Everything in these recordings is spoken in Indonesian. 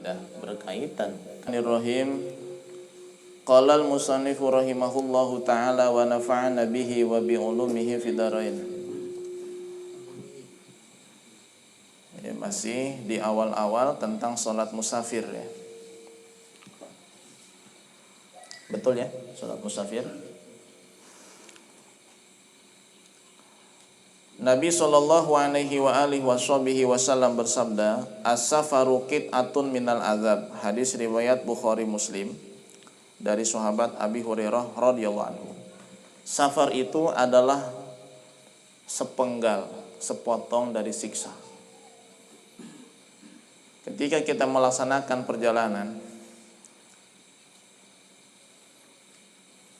dah berkaitan. Bismillahirrahmanirrahim. Qala al-musannifu rahimahullahu ta'ala wa nafa'ana bihi wa bi ulumihi fid dharain. Ya, masih di awal-awal tentang salat musafir ya. Betul ya, salat musafir. Nabi sallallahu alaihi wa alihi wasallam bersabda, "As-safaru qit'atun minal azab." Hadis riwayat Bukhari Muslim dari sahabat Abi Hurairah radhiyallahu anhu. Safar itu adalah sepenggal, sepotong dari siksa. Ketika kita melaksanakan perjalanan,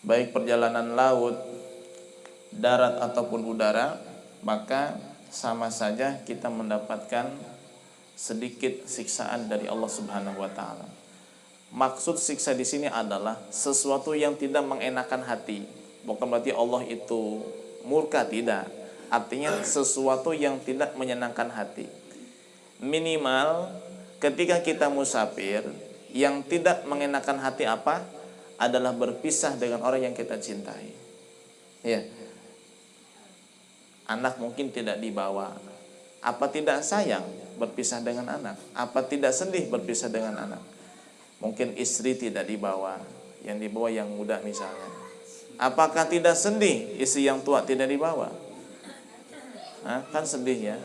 baik perjalanan laut, darat ataupun udara, maka sama saja kita mendapatkan sedikit siksaan dari Allah Subhanahu wa taala. Maksud siksa di sini adalah sesuatu yang tidak mengenakan hati. Bukan berarti Allah itu murka, tidak. Artinya sesuatu yang tidak menyenangkan hati. Minimal ketika kita musafir, yang tidak mengenakan hati apa? Adalah berpisah dengan orang yang kita cintai. Ya. Anak mungkin tidak dibawa. Apa tidak sayang berpisah dengan anak? Apa tidak sedih berpisah dengan anak? Mungkin istri tidak dibawa, yang dibawa yang muda misalnya. Apakah tidak sedih istri yang tua tidak dibawa? Kan sedih ya.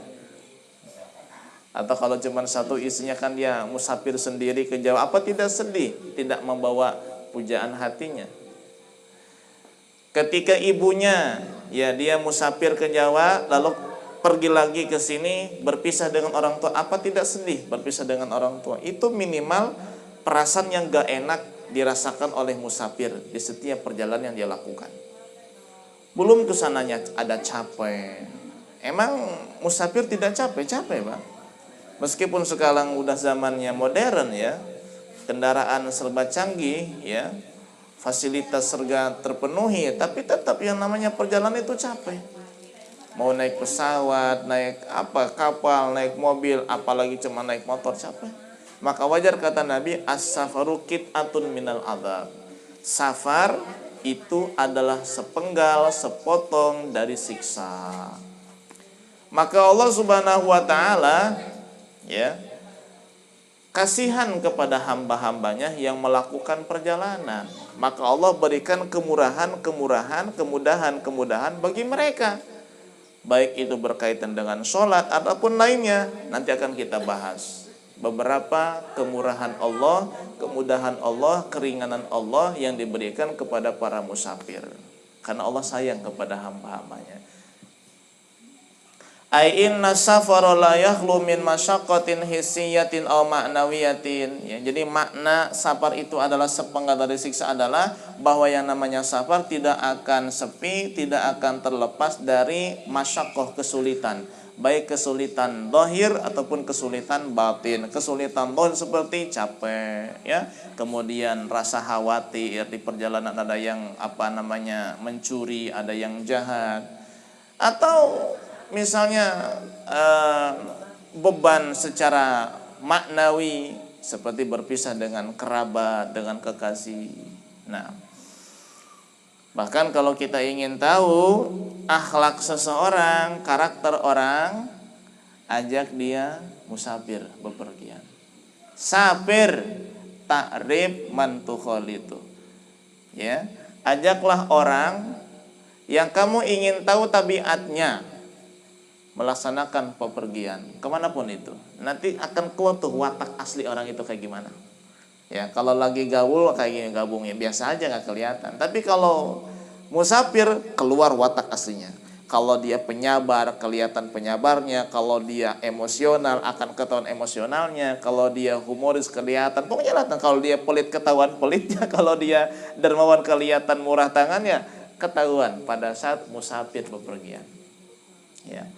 Atau kalau cuma satu istrinya kan dia musafir sendiri ke Jawa, apa tidak sedih tidak membawa pujaan hatinya? Ketika ibunya ya dia musafir ke Jawa lalu pergi lagi ke sini berpisah dengan orang tua, apa tidak sedih berpisah dengan orang tua? Itu minimal perasaan yang gak enak dirasakan oleh musafir di setiap perjalanan yang dia lakukan. Belum kesananya ada capek. Emang musafir tidak capek? Capek, Pak. Meskipun sekarang udah zamannya modern ya, kendaraan serba canggih ya, fasilitas serba terpenuhi, tapi tetap yang namanya perjalanan itu capek. Mau naik pesawat, naik kapal, naik mobil, apalagi cuma naik motor, capek. Maka wajar kata Nabi, as-safaru qit'atun minal adzab. Safar itu adalah sepenggal, sepotong dari siksa. Maka Allah Subhanahu wa taala ya kasihan kepada hamba-hambanya yang melakukan perjalanan. Maka Allah berikan kemudahan bagi mereka. Baik itu berkaitan dengan sholat ataupun lainnya. Nanti akan kita bahas beberapa kemudahan Allah, keringanan Allah yang diberikan kepada para musafir. Karena Allah sayang kepada hamba-hambanya. Ai inna safara la yakhlu min masyaqqatin hissiyatin aw ma'nawiyatin. Ya, jadi makna safar itu adalah sepenggal dari siksa adalah bahwa yang namanya safar tidak akan sepi, tidak akan terlepas dari masyaqqah, kesulitan. Baik kesulitan zahir ataupun kesulitan batin. Kesulitan zahir seperti capek ya, kemudian rasa khawatir di perjalanan, ada yang mencuri, ada yang jahat, atau misalnya beban secara maknawi seperti berpisah dengan kerabat, dengan kekasih. Nah, bahkan kalau kita ingin tahu akhlak seseorang, karakter orang, ajak dia musafir, bepergian. Safir ta'rif man tukhalitu. Ya, ajaklah orang yang kamu ingin tahu tabiatnya melaksanakan pepergian kemanapun itu, nanti akan keluar tuh watak asli orang itu kayak gimana. Ya, kalau lagi gaul kayak gini gabungnya biasa aja nggak kelihatan. Tapi kalau musafir keluar watak aslinya. Kalau dia penyabar kelihatan penyabarnya, kalau dia emosional akan ketahuan emosionalnya, kalau dia humoris kelihatan, pokoknya kelihatan. Kalau dia pelit ketahuan pelitnya, kalau dia dermawan kelihatan murah tangannya, ketahuan pada saat musafir bepergian. Ya.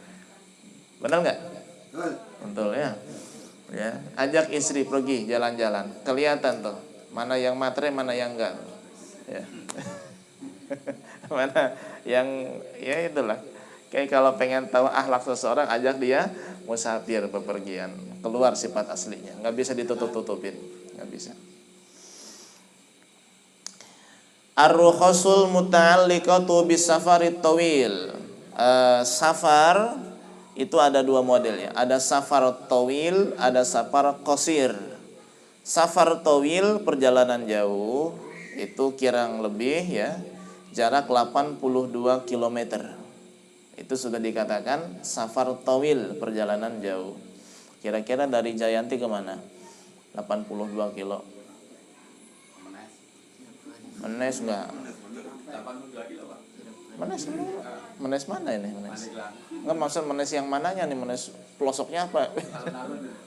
Benar nggak? Betul ya. Ya, ajak istri pergi jalan-jalan, kelihatan tuh mana yang matre, mana yang enggak. Ya. Mana yang ya itulah. Kayak kalau pengen tahu akhlak seseorang, ajak dia musafir bepergian. keluar sifat aslinya, nggak bisa ditutup-tutupin, nggak bisa. Ar-rukhasul muta'alliqatu bis-safarit tawil. Safar itu ada dua model ya. Ada safar tawil, ada safar qasir. Safar tawil perjalanan jauh itu kurang lebih ya jarak 82 km. Itu sudah dikatakan safar tawil, perjalanan jauh. Kira-kira dari Jayanti kemana? 82 kilo. Menes enggak? Menes mana ini Menes? Enggak, maksud Menes yang mananya nih? Menes pelosoknya apa?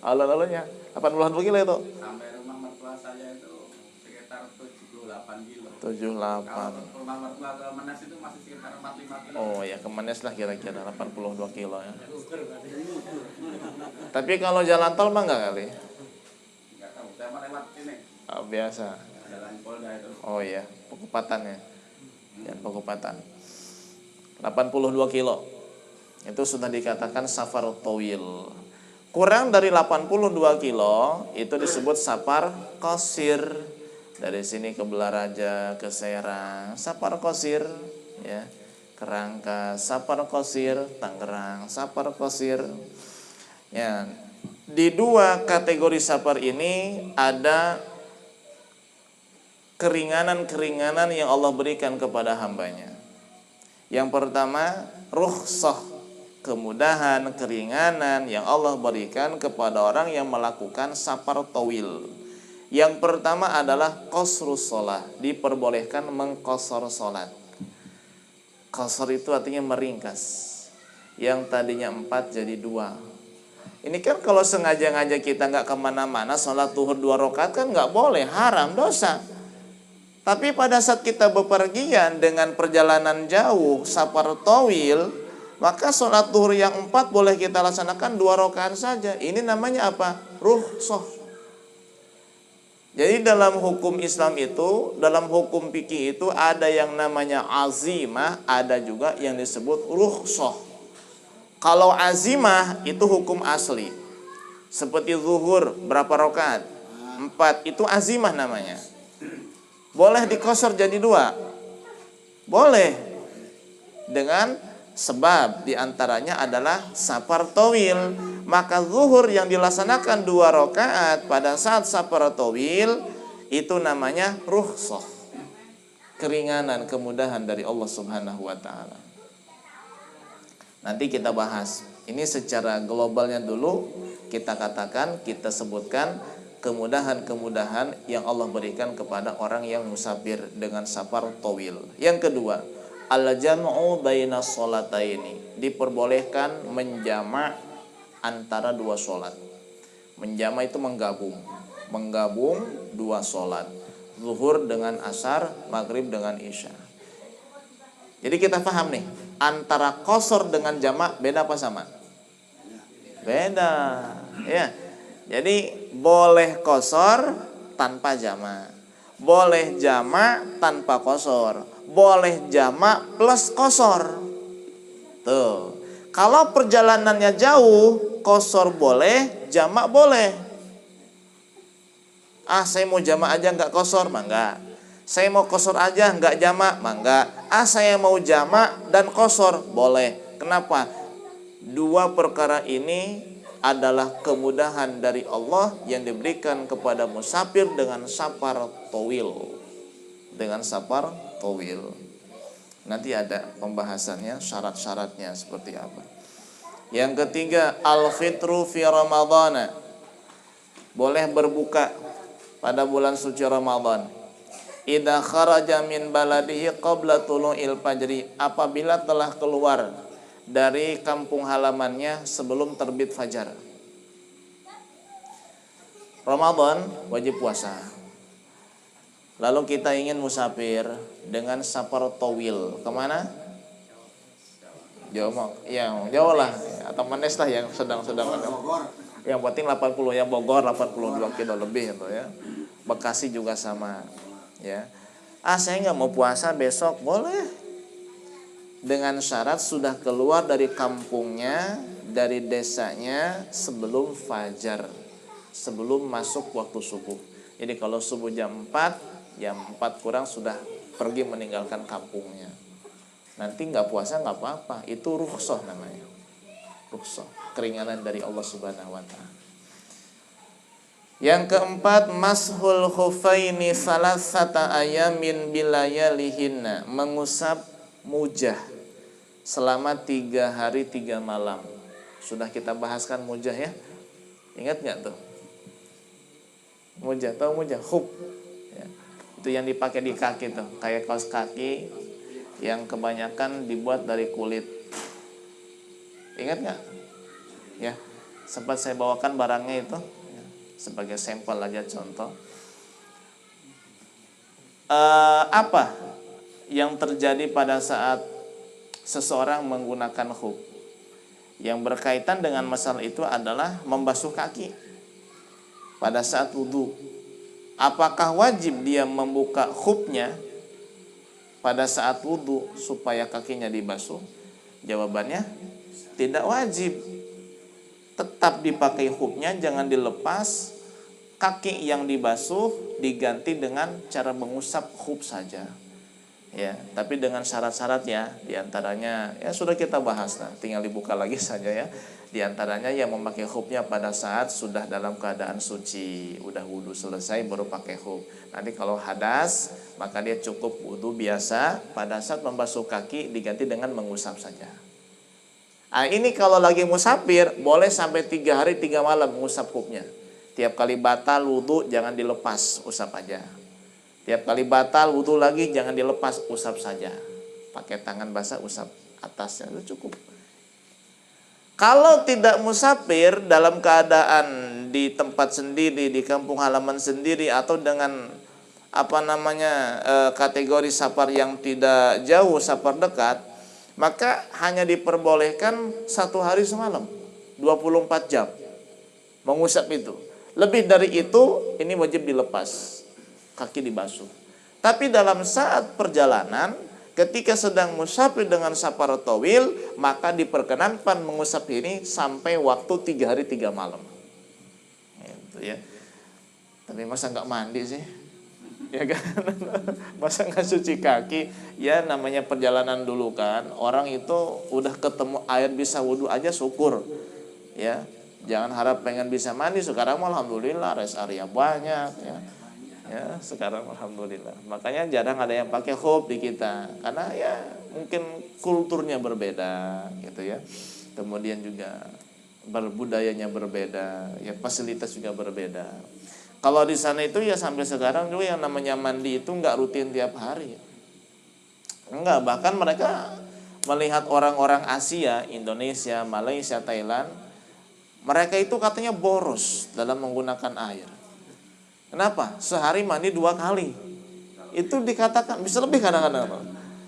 Alun-alunnya 82 kilo itu? Sampai rumah mertua saya itu sekitar 78 kilo. 78. Kalau rumah mertua ke Menes itu masih sekitar 45 kilo. Oh ya, ke Menes lah kira-kira 82 kilo ya. Tapi kalau jalan tol mah enggak kali? Enggak tahu, saya mau lewat ini. Oh, biasa. Jalan Polda itu. Oh iya, Pekupatan ya. Jalan Pekupatan. 82 kilo. Itu sudah dikatakan safar tawil. Kurang dari 82 kilo itu disebut safar qasir. Dari sini ke Belaraja, ke Serang, safar qasir ya. Kerangka, safar qasir, Tangerang, safar qasir. Ya. Di dua kategori safar ini ada keringanan-keringanan yang Allah berikan kepada hambanya. Yang pertama, rukhsah, kemudahan, keringanan yang Allah berikan kepada orang yang melakukan safar tawil. Yang pertama adalah qasrus shalah, diperbolehkan mengqasar salat. Qasar itu artinya meringkas. Yang tadinya 4 jadi 2. Ini kan kalau sengaja-ngaja kita nggak kemana-mana, sholat zuhur 2 rakaat kan nggak boleh, haram, dosa. Tapi pada saat kita bepergian dengan perjalanan jauh, safar tawil, maka sholat zuhur yang 4 boleh kita laksanakan 2 rakaat saja. Ini namanya apa? Rukhsah. Jadi dalam hukum Islam itu, dalam hukum fikih itu ada yang namanya azimah, ada juga yang disebut rukhsah. Kalau azimah itu hukum asli. Seperti zuhur berapa rakaat? 4, itu azimah namanya. Boleh dikosor jadi 2? Boleh. Dengan sebab diantaranya adalah safar tawil. Maka zuhur yang dilaksanakan 2 rakaat pada saat safar tawil itu namanya rukhsah. Keringanan, kemudahan dari Allah Subhanahu wa taala. Nanti kita bahas. Ini secara globalnya dulu kita katakan, kita sebutkan kemudahan-kemudahan yang Allah berikan kepada orang yang musafir dengan safar tawil. Yang kedua, al-jam'u baina sholataini, diperbolehkan menjamak antara 2 sholat. Menjamak itu menggabung 2 sholat, zuhur dengan asar, maghrib dengan isya. Jadi kita paham nih, antara qasar dengan jamak beda apa sama? Beda ya. Jadi boleh qasar tanpa jamak, boleh jamak tanpa qasar, boleh jamak plus qasar. Tuh. Kalau perjalanannya jauh, qasar boleh, jamak boleh. Saya mau jamak aja enggak qasar, mah enggak. Saya mau qasar aja enggak jamak, mah enggak. Saya mau jamak dan qasar, boleh. Kenapa? 2 perkara ini adalah kemudahan dari Allah yang diberikan kepada musafir dengan safar tawil. Dengan safar tawil. Nanti ada pembahasannya, syarat-syaratnya seperti apa. Yang ketiga, al-fitru fi Ramadhan. Boleh berbuka pada bulan suci Ramadan. Idza kharaja min baladihi qabla tulu'il fajri, apabila telah keluar dari kampung halamannya sebelum terbit fajar. Ramadan wajib puasa. Lalu kita ingin musafir dengan safar tawil, kemana? Jawa, yang Jawa lah, atau Menes lah yang sedang-sedang ada. Yang penting 80, yang Bogor 82 kilo lebih itu ya. Bekasi juga sama ya. Saya nggak mau puasa besok, boleh. Dengan syarat sudah keluar dari kampungnya dari desanya sebelum fajar, sebelum masuk waktu subuh. Jadi kalau subuh jam 4, jam 4 kurang sudah pergi meninggalkan kampungnya. Nanti nggak puasa nggak apa-apa, itu rukhsah namanya. Rukhsah, keringanan dari Allah Subhanahu wa taala. Yang keempat, mashul khufaini salasata ayamin bilayalihinna, mengusap mujah selama 3 hari 3 malam. Sudah kita bahaskan mujah ya. Ingat nggak tuh? Mujah, tahu mujah? Khuf. Ya. Itu yang dipakai di kaki tuh, kayak kaos kaki yang kebanyakan dibuat dari kulit. Ingat nggak? Ya, sempat saya bawakan barangnya itu ya, sebagai sampel aja contoh. Apa yang terjadi pada saat seseorang menggunakan khuf? Yang berkaitan dengan masalah itu adalah membasuh kaki pada saat wudhu. Apakah wajib dia membuka khufnya pada saat wudhu supaya kakinya dibasuh? Jawabannya tidak wajib. Tetap dipakai khufnya, jangan dilepas. Kaki yang dibasuh diganti dengan cara mengusap khuf saja. Ya, tapi dengan syarat-syarat ya. Di antaranya ya sudah kita bahas, nah, tinggal dibuka lagi saja ya. Di antaranya yang memakai khufnya pada saat sudah dalam keadaan suci, udah wudhu selesai baru pakai khuf. Nanti kalau hadas, maka dia cukup wudhu biasa, pada saat membasuh kaki diganti dengan mengusap saja. Nah, ini kalau lagi musafir boleh sampai 3 hari 3 malam mengusap khufnya. Tiap kali batal wudhu jangan dilepas, usap aja. Tiap kali batal wudhu lagi jangan dilepas, usap saja. Pakai tangan basah usap atasnya, itu cukup. Kalau tidak musafir dalam keadaan di tempat sendiri, di kampung halaman sendiri, atau dengan kategori safar yang tidak jauh, safar dekat, maka hanya diperbolehkan 1 hari semalam, 24 jam mengusap itu. Lebih dari itu ini wajib dilepas, kaki dibasuh. Tapi dalam saat perjalanan, ketika sedang musafir dengan safar tawil, maka diperkenankan mengusap ini sampai waktu 3 hari 3 malam. Gitu ya. Tapi masa nggak mandi sih? Ya kan? Masa nggak cuci kaki? Ya namanya perjalanan dulu kan. Orang itu udah ketemu air bisa wudhu aja syukur. Ya, jangan harap pengen bisa mandi. Sekarang alhamdulillah rest area banyak ya. Ya, sekarang alhamdulillah. Makanya jarang ada yang pakai khuf di kita, karena ya mungkin kulturnya berbeda gitu ya. Kemudian juga budayanya berbeda, ya fasilitas juga berbeda. Kalau di sana itu ya sampai sekarang juga yang namanya mandi itu nggak rutin tiap hari. Enggak, bahkan mereka melihat orang-orang Asia, Indonesia, Malaysia, Thailand, mereka itu katanya boros dalam menggunakan air. Kenapa? Sehari mandi 2 kali. Itu dikatakan bisa lebih kadang-kadang.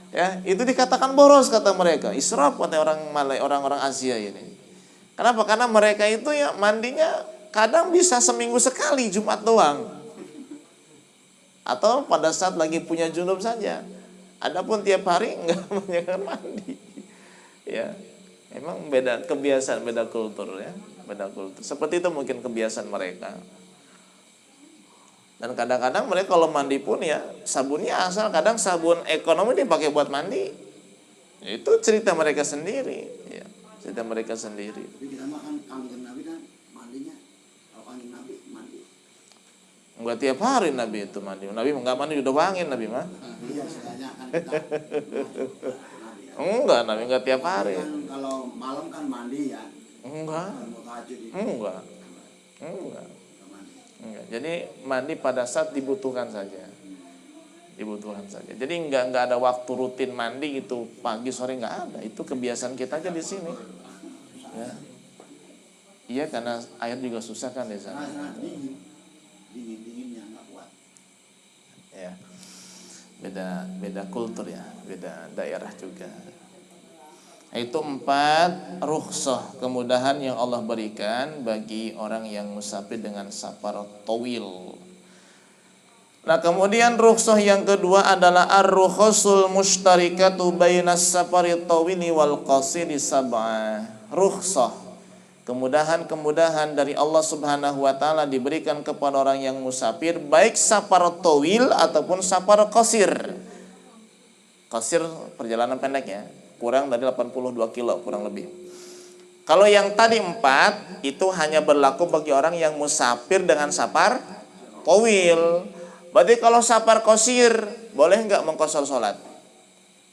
Ya, itu dikatakan boros kata mereka. Israf kata orang-orang Asia ini. Kenapa? Karena mereka itu ya mandinya kadang bisa seminggu sekali, Jumat doang. Atau pada saat lagi punya junub saja. Adapun tiap hari enggak menjaga mandi. Ya. Memang beda kebiasaan, beda kultur ya, beda kultur. Seperti itu mungkin kebiasaan mereka. Dan kadang-kadang mereka kalau mandi pun ya sabunnya asal kadang sabun ekonomi dipakai buat mandi. Itu cerita mereka sendiri, ya. Cerita mereka sendiri. Tapi kita makan kangen Nabi kan mandinya, kalau kangen Nabi mandi. Enggak tiap hari Nabi itu mandi. Nabi enggak mandi udah wangi Nabi mah. Iya, setidaknya kan kita Enggak, Nabi enggak tiap hari. kan kalau malam kan mandi ya. Enggak. Kalau mau tahajud itu. Enggak. Enggak mandi. Enggak. Jadi mandi pada saat dibutuhkan saja. Dibutuhkan saja. Jadi enggak ada waktu rutin mandi gitu pagi sore, enggak ada. Itu kebiasaan kita aja di sini. Ya. Iya, karena air juga susah kan di sana. Karena dinginnya nggak kuat. Ya. Beda kultur ya, beda daerah juga. Itu 4 rukhsah, kemudahan yang Allah berikan bagi orang yang musafir dengan safar tawil. Nah, kemudian rukhsah yang kedua adalah ar-rukhasul mushtarikatu bainas safari tawili wal qasiri sab'ah. Rukhsah kemudahan-kemudahan dari Allah Subhanahu wa taala diberikan kepada orang yang musafir, baik safar tawil ataupun safar qasir. Qasir perjalanan pendek ya, kurang dari 82 kilo kurang lebih. Kalau yang tadi 4 itu hanya berlaku bagi orang yang musafir dengan safar tawil. Berarti kalau safar qasir boleh enggak mengqasar salat?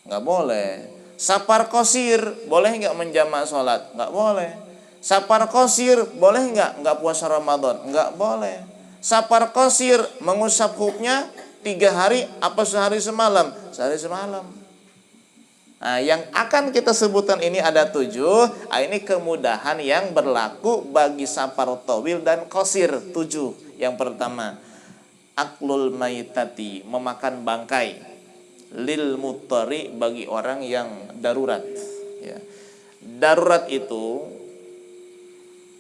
Enggak boleh. Safar qasir boleh enggak menjamak salat? Enggak boleh. Safar qasir boleh enggak puasa Ramadan? Enggak boleh. Safar qasir mengusap huknya 3 hari apa sehari semalam? Sehari semalam. Nah, yang akan kita sebutkan ini ada 7. Ini kemudahan yang berlaku bagi safar tawil dan qasir. 7. Yang pertama, aklul maitati, memakan bangkai. Lil muttari, bagi orang yang darurat. Ya. Darurat itu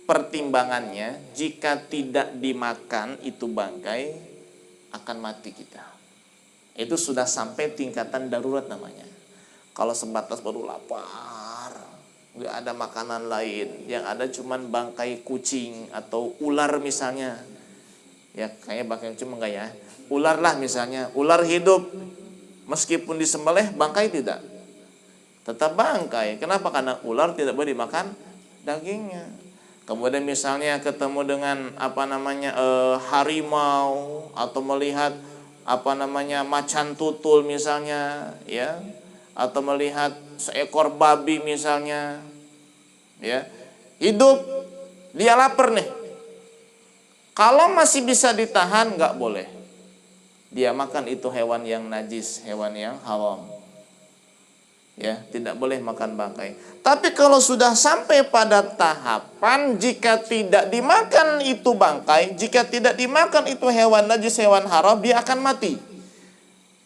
pertimbangannya, jika tidak dimakan itu bangkai akan mati kita. Itu sudah sampai tingkatan darurat namanya. Kalau sebatas baru lapar, nggak ada makanan lain, yang ada cuman bangkai kucing atau ular misalnya. Ya kayaknya bangkai kucing enggak ya. Ular lah misalnya, ular hidup meskipun disembelih bangkai tidak. Tetap bangkai. Kenapa? Karena ular tidak boleh dimakan dagingnya. Kemudian misalnya ketemu dengan harimau atau melihat macan tutul misalnya, ya, atau melihat seekor babi misalnya, ya, hidup, dia lapar nih. Kalau masih bisa ditahan nggak boleh dia makan itu hewan yang najis, hewan yang haram. Ya, tidak boleh makan bangkai. Tapi kalau sudah sampai pada tahapan jika tidak dimakan itu bangkai, jika tidak dimakan itu hewan najis, hewan haram, dia akan mati.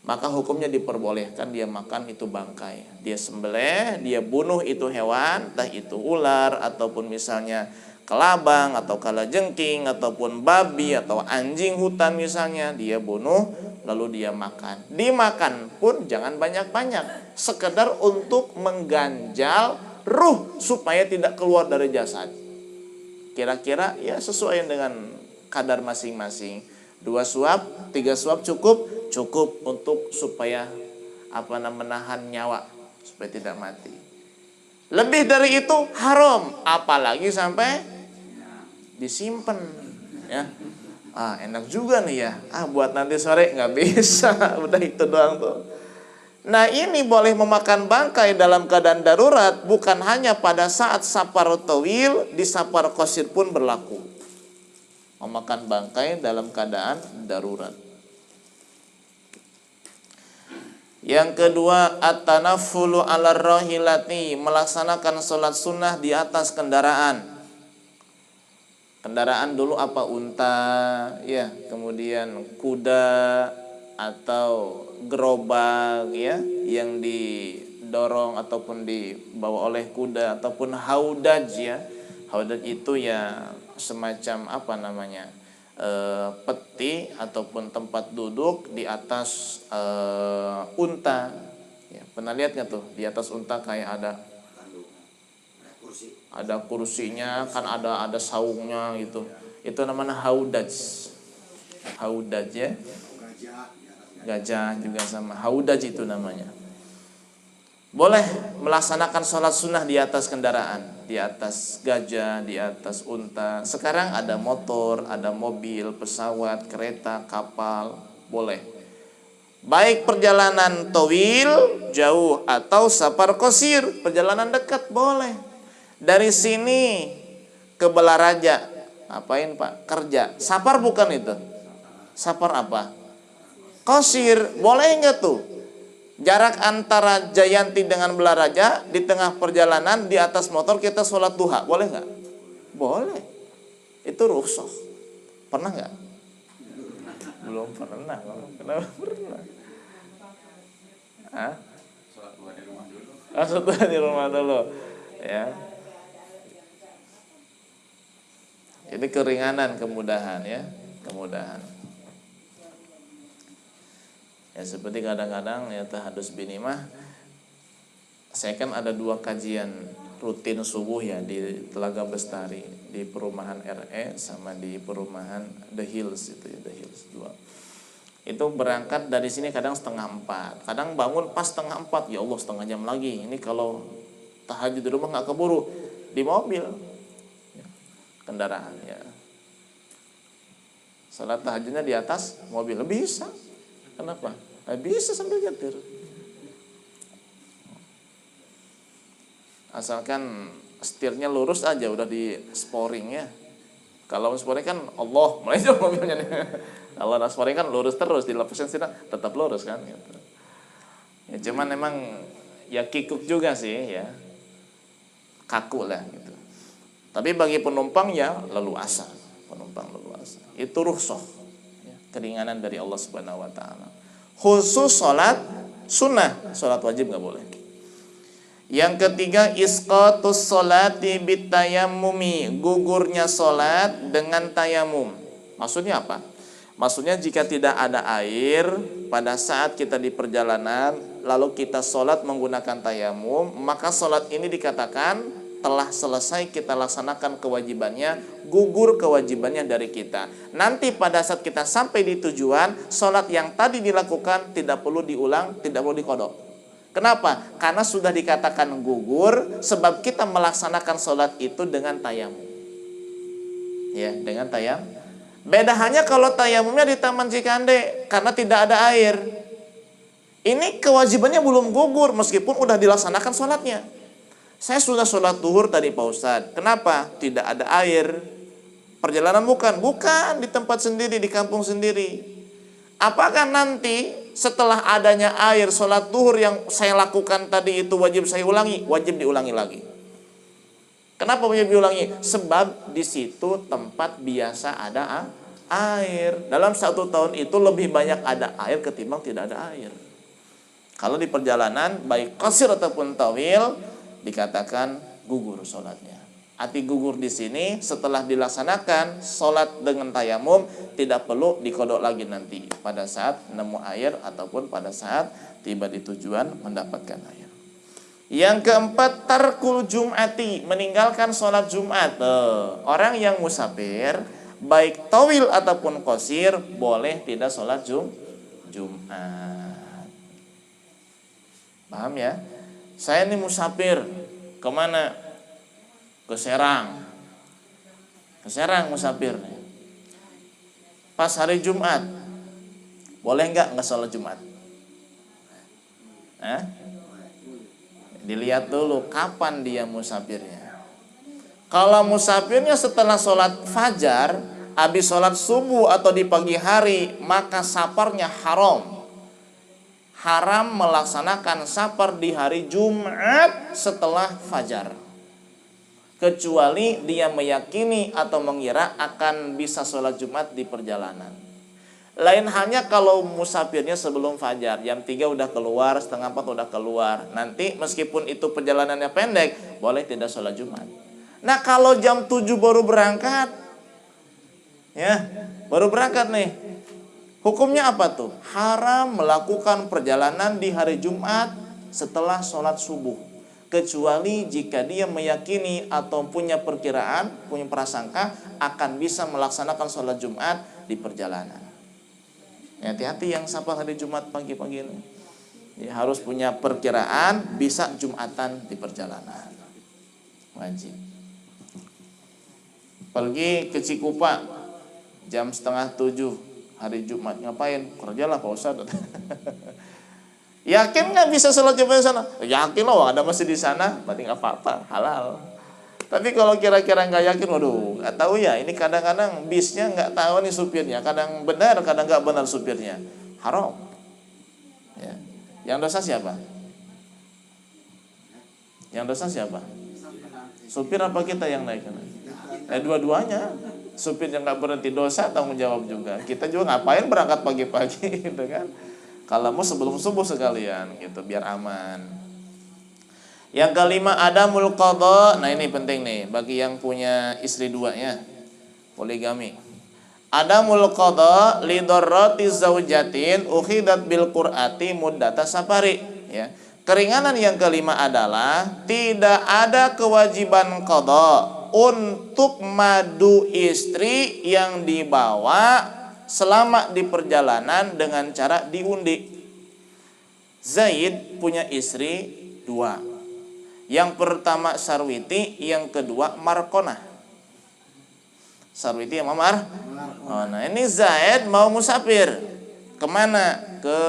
Maka hukumnya diperbolehkan dia makan itu bangkai. Dia sembelih, dia bunuh itu hewan, entah itu ular ataupun misalnya kelabang atau kalajengking ataupun babi atau anjing hutan misalnya, dia bunuh lalu dia makan. Dimakan pun jangan banyak-banyak, sekedar untuk mengganjal ruh supaya tidak keluar dari jasad. Kira-kira ya sesuai dengan kadar masing-masing. 2 suap, 3 suap cukup untuk supaya menahan nyawa supaya tidak mati. Lebih dari itu haram, apalagi sampai disimpan, ya. Enak juga nih ya. Buat nanti sore nggak bisa. Udah itu doang tuh. Nah, ini boleh memakan bangkai dalam keadaan darurat, bukan hanya pada saat safar tawil, di safar qasir pun berlaku. Memakan bangkai dalam keadaan darurat. Yang kedua, at-tanaffulu 'ala rahilati, melaksanakan sholat sunnah di atas kendaraan. Kendaraan dulu apa? Unta, ya, kemudian kuda atau gerobak, ya, yang didorong ataupun dibawa oleh kuda, ataupun haudaj, ya. Haudaj itu ya semacam peti ataupun tempat duduk di atas unta. Ya, pernah lihat nggak tuh di atas unta kayak ada kursinya, kan ada saungnya gitu. Itu namanya haudaj. Haudaj, ya. Gajah juga sama. Haudaj itu namanya. Boleh melaksanakan sholat sunnah di atas kendaraan, di atas gajah, di atas unta. Sekarang ada motor, ada mobil, pesawat, kereta, kapal, boleh. Baik perjalanan tawil, jauh, atau safar qasir, perjalanan dekat, boleh. Dari sini ke Balaraja, ngapain Pak? Kerja. Safar bukan itu? Safar apa? Qasir, boleh enggak tuh? Jarak antara Jayanti dengan Balaraja, di tengah perjalanan di atas motor kita sholat duha, boleh enggak? Boleh. Itu rukhsah. Pernah enggak? Belum pernah. Kenapa pernah? Sholat duha di rumah dulu. Sholat duha di rumah dulu. Ya. Jadi keringanan, kemudahan, ya, kemudahan. Ya seperti kadang-kadang ya tahadus binimah, saya kan ada 2 kajian rutin subuh ya di Telaga Bestari, di perumahan RE sama di perumahan The Hills itu ya, The Hills 2. Itu berangkat dari sini kadang 3:30, kadang bangun pas 3:30, ya Allah setengah jam lagi. Ini kalau tahajud di rumah nggak keburu, di mobil ya, kendaraan ya. Salat tahajudnya di atas mobil bisa. Kenapa? Bisa sambil nyetir. Asalkan setirnya lurus aja udah di sporing ya. Kalau sporing kan Allah mulai jauh mobilnya nih. Kalau sporing kan lurus terus, dilepasin sih tetap lurus kan gitu. Ya cuman emang ya kikuk juga sih ya. Kaku lah gitu. Tapi bagi penumpang ya leluasa, penumpang leluasa. Itu rukhsah. Ya, keringanan dari Allah Subhanahu wa taala. Khusus salat sunnah, salat wajib nggak boleh. Yang ketiga, isqatus sholati bitayammumi, gugurnya sholat dengan tayamum. Maksudnya apa? Maksudnya jika tidak ada air pada saat kita di perjalanan lalu kita sholat menggunakan tayamum, maka sholat ini dikatakan telah selesai kita laksanakan kewajibannya, gugur kewajibannya dari kita. Nanti pada saat kita sampai di tujuan, sholat yang tadi dilakukan tidak perlu diulang, tidak perlu diqadha. Kenapa? Karena sudah dikatakan gugur sebab kita melaksanakan sholat itu dengan tayamum. Ya, dengan tayamum. Beda hanya kalau tayamumnya di Taman Cikande karena tidak ada air. Ini kewajibannya belum gugur meskipun udah dilaksanakan sholatnya. Saya sudah sholat duhur tadi Pak Ustadz. Kenapa? Tidak ada air. Perjalanan bukan di tempat sendiri, di kampung sendiri. Apakah nanti setelah adanya air sholat duhur yang saya lakukan tadi itu wajib saya ulangi? Wajib diulangi lagi. Kenapa wajib diulangi? Sebab di situ tempat biasa ada air. Dalam 1 tahun itu lebih banyak ada air ketimbang tidak ada air. Kalau di perjalanan baik qasir ataupun tawil dikatakan gugur sholatnya. Arti gugur di sini setelah dilaksanakan sholat dengan tayamum tidak perlu dikodok lagi nanti pada saat nemu air ataupun pada saat tiba di tujuan mendapatkan air. Yang keempat, tarkul jum'ati, meninggalkan sholat Jumat. Orang yang musafir baik tawil ataupun qasir boleh tidak sholat Jumat. Paham ya? Saya ini musafir kemana? Ke Serang musafir nih. Pas hari Jumat boleh nggak sholat Jumat? Dilihat dulu kapan dia musafirnya. Kalau musafirnya setelah sholat fajar, habis sholat subuh atau di pagi hari, maka safarnya haram melaksanakan safar di hari Jumat setelah fajar. Kecuali dia meyakini atau mengira akan bisa sholat Jumat di perjalanan. Lain hanya kalau musafirnya sebelum fajar, jam 3 udah keluar, 3:30 udah keluar. Nanti meskipun itu perjalanannya pendek, boleh tidak sholat Jumat. Nah kalau jam 7 baru berangkat, ya baru berangkat nih, hukumnya apa tuh? Haram melakukan perjalanan di hari Jumat setelah sholat subuh. Kecuali jika dia meyakini atau punya perkiraan, punya prasangka akan bisa melaksanakan sholat Jumat di perjalanan. Hati-hati yang safar hari Jumat pagi-pagi ini. Ya, harus punya perkiraan bisa Jumatan di perjalanan. Wajib. Pergi ke Cikupa jam 6:30 hari Jumat, ngapain? Kerjalah Pak Ustadz. Yakin nggak bisa sholat Jumat di sana? Yakin loh, ada masjid di sana, berarti nggak apa-apa, halal. Tapi kalau kira-kira nggak yakin, waduh, nggak tahu ya. Ini kadang-kadang bisnya nggak tahu nih supirnya, kadang benar, kadang nggak benar supirnya, haram. Ya. Yang dosa siapa? Yang dosa siapa? Supir apa kita yang naik? Dua-duanya. Supir yang nggak berhenti dosa tanggung jawab juga. Kita juga ngapain berangkat pagi-pagi, gitu kan? Kalau mau sebelum subuh sekalian gitu biar aman. Yang kelima adamul qadha. Nah ini penting nih bagi yang punya istri 2 ya. Poligami. Adamul qadha li darrati zaujatin ukhidat bil qur'ati muddata safari ya. Keringanan yang kelima adalah tidak ada kewajiban qada untuk madu istri yang dibawa selama di perjalanan dengan cara diundi. Zaid punya istri 2. Yang pertama Sarwiti, yang kedua Markonah. Sarwiti sama Oh, nah ini Zaid mau musafir. Kemana? Ke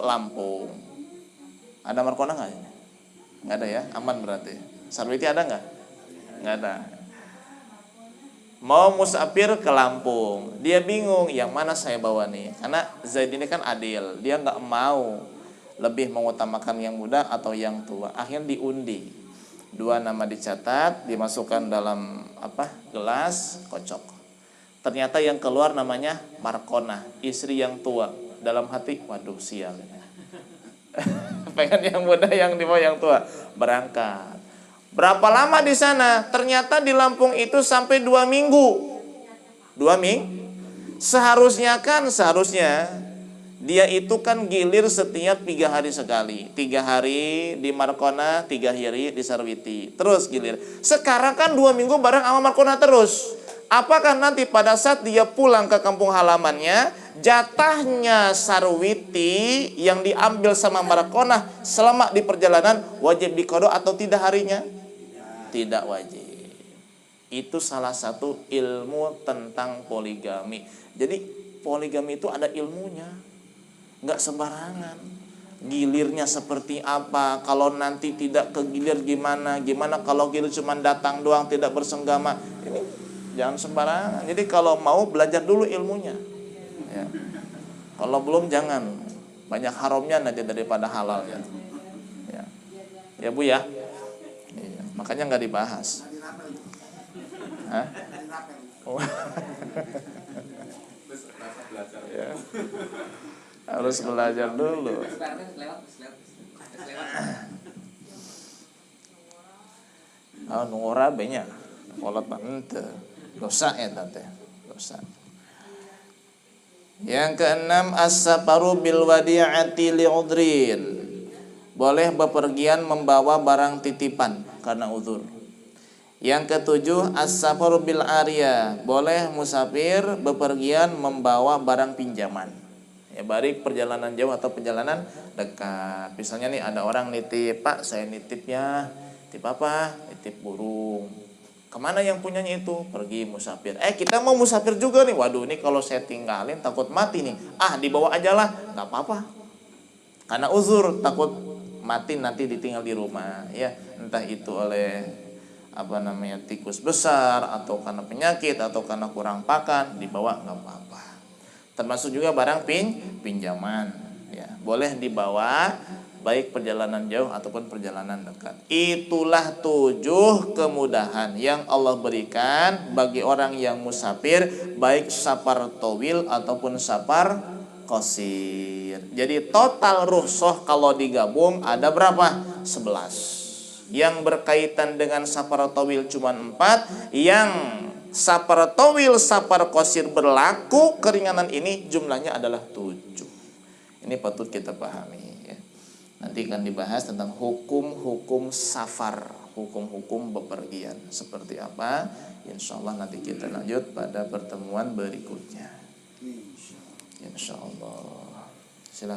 Lampung. Ada Markonah nggak ini? Nggak ada ya, aman berarti. Sarwiti ada nggak? Nggak ada. Mau musafir ke Lampung, dia bingung yang mana saya bawa nih. Karena Zaid ini kan adil, dia nggak mau lebih mengutamakan yang muda atau yang tua. Akhirnya diundi. 2 nama dicatat, dimasukkan dalam gelas, kocok. Ternyata yang keluar namanya Markonah, istri yang tua. Dalam hati, waduh sial ini. Pengen yang muda, yang dibawa yang tua. Berangkat. Berapa lama di sana? Ternyata di Lampung itu sampai 2 minggu. 2 minggu. Seharusnya dia itu kan gilir setiap 3 hari sekali. 3 hari di Markona, 3 hari di Sarwiti. Terus gilir. Sekarang kan 2 minggu bareng sama Markona terus. Apakah nanti pada saat dia pulang ke kampung halamannya, jatahnya Sarwiti yang diambil sama Markonah selama di perjalanan wajib diqada atau tidak harinya? Tidak wajib. Itu salah satu ilmu tentang poligami. Jadi poligami itu ada ilmunya, nggak sembarangan. Gilirnya seperti apa? Kalau nanti tidak kegilir gimana? Gimana kalau gilir cuma datang doang tidak bersenggama? Ini jangan sembarangan. Jadi kalau mau belajar dulu ilmunya. Ya. Kalau belum jangan. Banyak haramnya nanti daripada halalnya. Ya, ya Bu ya. Iya. Makanya nggak dibahas. Hah? Oh. Ya. Harus belajar dulu. Oh, nungora banyak. Kolot banget. Dosa ya tante. Dosa. Yang keenam, as-safaru bil wadi'ati li'udrin. Boleh bepergian membawa barang titipan karena uzur. Yang ketujuh, as-safaru bil ariyah. Boleh musafir bepergian membawa barang pinjaman. Ya, baik perjalanan jauh atau perjalanan dekat. Misalnya nih ada orang nitip, Pak saya nitipnya, nitip apa? Nitip burung. Kemana yang punyanya itu? Pergi musafir. Kita mau musafir juga nih. Waduh, ini kalau saya tinggalin takut mati nih. Dibawa aja lah. Gak apa-apa. Karena uzur, takut mati nanti ditinggal di rumah. Ya, entah itu oleh tikus besar, atau karena penyakit, atau karena kurang pakan, dibawa gak apa-apa. Termasuk juga barang pinjaman. Ya, boleh dibawa. Baik perjalanan jauh ataupun perjalanan dekat. Itulah 7 kemudahan yang Allah berikan bagi orang yang musafir, baik safar tawil ataupun safar qasir. Jadi total rukhsah kalau digabung ada berapa? 11. Yang berkaitan dengan safar tawil cuma 4. Yang safar tawil, safar qasir berlaku keringanan ini jumlahnya adalah 7. Ini patut kita pahami. Nanti akan dibahas tentang hukum-hukum safar, hukum-hukum bepergian seperti apa. Insya Allah nanti kita lanjut pada pertemuan berikutnya. Insya Allah.